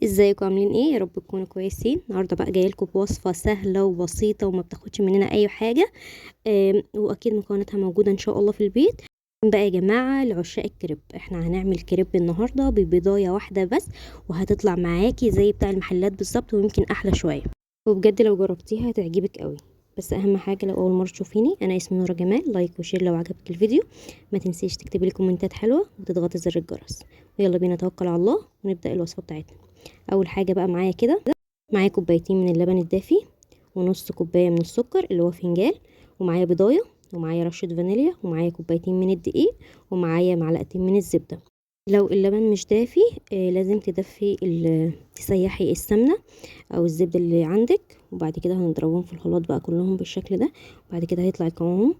ازيكم عاملين ايه؟ يا رب تكونوا كويسين. النهارده بقى جايه لكم بوصفه سهله وبسيطه وما بتاخدش مننا اي حاجه. واكيد مكوناتها موجوده ان شاء الله في البيت. بقى يا جماعه لعشاق الكريب، احنا هنعمل كريب النهارده ببيضايه واحده بس، وهتطلع معاكي زي بتاع المحلات بالظبط ويمكن احلى شويه. وبجد لو جربتيها هتعجبك قوي. بس اهم حاجه لو اول مره تشوفيني، انا اسمي نورة جمال. لايك وشير لو عجبك الفيديو، ما تنسيش تكتبي لي كومنتات حلوه وتضغطي زر الجرس. ويلا بينا نتوكل على الله ونبدا الوصفه بتاعتنا. اول حاجه بقى معايا كده، معايا كوبايتين من اللبن الدافي، ونص كوبايه من السكر اللي هو فنجان، ومعايا بيضايه، ومعايا رشه فانيليا، ومعايا كوبايتين من الدقيق، ومعايا معلقتين من الزبده. لو اللبن مش دافي لازم تسيحي السمنه او الزبده اللي عندك، وبعد كده هنضربهم في الخلاط بقى كلهم بالشكل ده. وبعد كده هيطلع قوامهم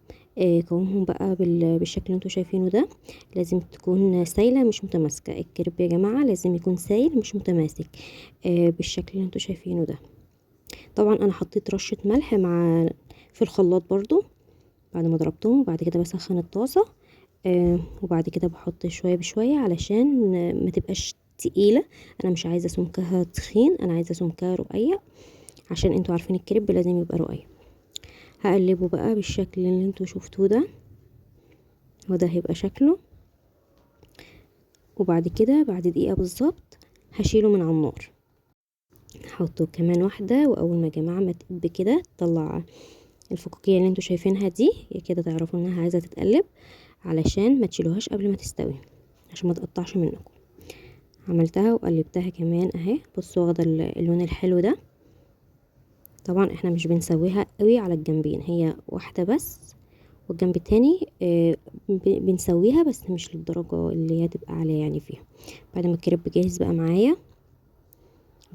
قوامهم بقى بالشكل اللي انتوا شايفينه ده. لازم تكون سايله مش متماسكه. الكريب يا جماعه لازم يكون سايل مش متماسك بالشكل اللي انتوا شايفينه ده. طبعا انا حطيت رشه ملح في الخلاط برضو بعد ما ضربتهم. وبعد كده بسخن الطاسه وبعد كده بحط شويه بشويه علشان ما تبقاش تقيله. انا مش عايزه سمكها تخين، انا عايزه سمكها رقيق، عشان انتوا عارفين الكريب لازم يبقى رقيق. هقلبه بقى بالشكل اللي انتوا شفتوه ده، وده هيبقى شكله. وبعد كده بعد دقيقه بالظبط هشيله من على النار. هحطه كمان واحده، واول ما يا جماعه ما تقب كده تطلع الفقاقيع اللي انتوا شايفينها دي كده، تعرفوا انها عايزه تتقلب، علشان ما تشيلوهاش قبل ما تستوي عشان ما تقطعش منكم. عملتها وقلبتها كمان اهي، بصوا واخده اللون الحلو ده. طبعا احنا مش بنسويها قوي على الجنبين، هي واحده بس، والجنب التاني بنسويها بس مش للدرجه اللي هي تبقى عاليه يعني فيها. بعد ما الكريب جاهز بقى معايا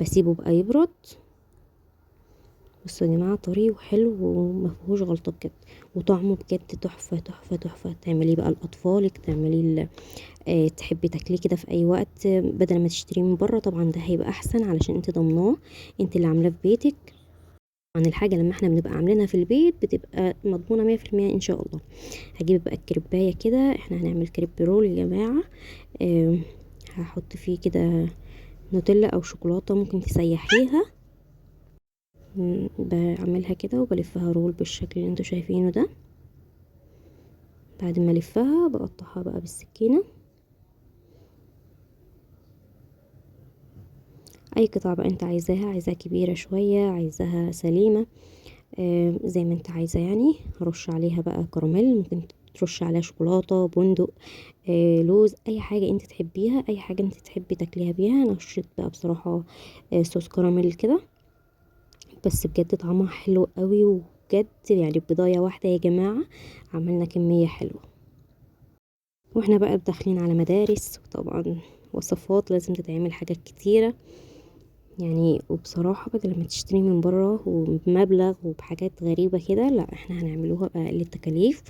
بسيبه بقى يبرد. بصوا يا جماعه طري وحلو ومفيهوش غلطه بجد، وطعمه بجد تحفه تحفه تحفه. تعمليه بقى لاطفالك، تعمليه تحبي تاكليه كده في اي وقت بدل ما تشتريه من بره. طبعا ده هيبقى احسن علشان انت ضمناه، انت اللي عاملاه في بيتك. عن الحاجه لما احنا بنبقى عاملينها في البيت بتبقى مضمونه 100% ان شاء الله. هجيب بقى الكريبايه كده، احنا هنعمل كريب رول يا جماعه. هحط فيه كده نوتيلا او شوكولاته ممكن تسيحيها. بعملها كده وبلفها رول بالشكل اللي انتوا شايفينه ده. بعد ما الفها بقطعها بقى بالسكينه، اي قطعه بقى انت عايزاها كبيره شويه، عايزاها سليمه، زي ما انت عايزه يعني. هرش عليها بقى كراميل، ممكن ترش عليها شوكولاته، بندق، لوز، اي حاجه انت تحبيها، اي حاجه انت تحبي تاكليها بيها. انا رشيت بقى بصراحه صوص كراميل كده، بس بجد طعمها حلو قوي. وبجد يعني بضايه واحده يا جماعه عملنا كميه حلوه. واحنا بقى داخلين على مدارس، وطبعا وصفات لازم تتعمل حاجات كتيره يعني. وبصراحة بدل ما تشتري من بره وبمبلغ وبحاجات غريبة كده، لا احنا هنعملوها بأقل التكاليف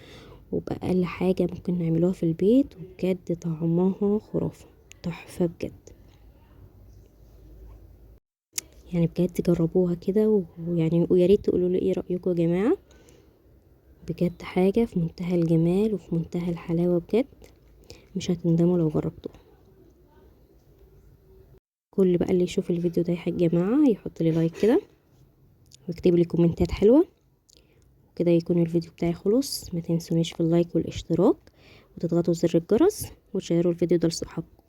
وبأقل حاجة ممكن نعملوها في البيت، وبجد طعمها خرافة تحفة بجد. يعني بجد جربوها كده ويعني وياريت تقولوا لي ايه رأيكم يا جماعة. بجد حاجة في منتهى الجمال وفي منتهى الحلاوة بجد، مش هتندموا لو جربتوها. كل بقى اللي يشوف الفيديو ده يا جماعة يحط لي لايك كده ويكتب لي كومنتات حلوة كده، يكون الفيديو بتاعي خلص. ما تنسونيش في اللايك والاشتراك، وتضغطوا زر الجرس، وتشيروا الفيديو ده لصحابكم.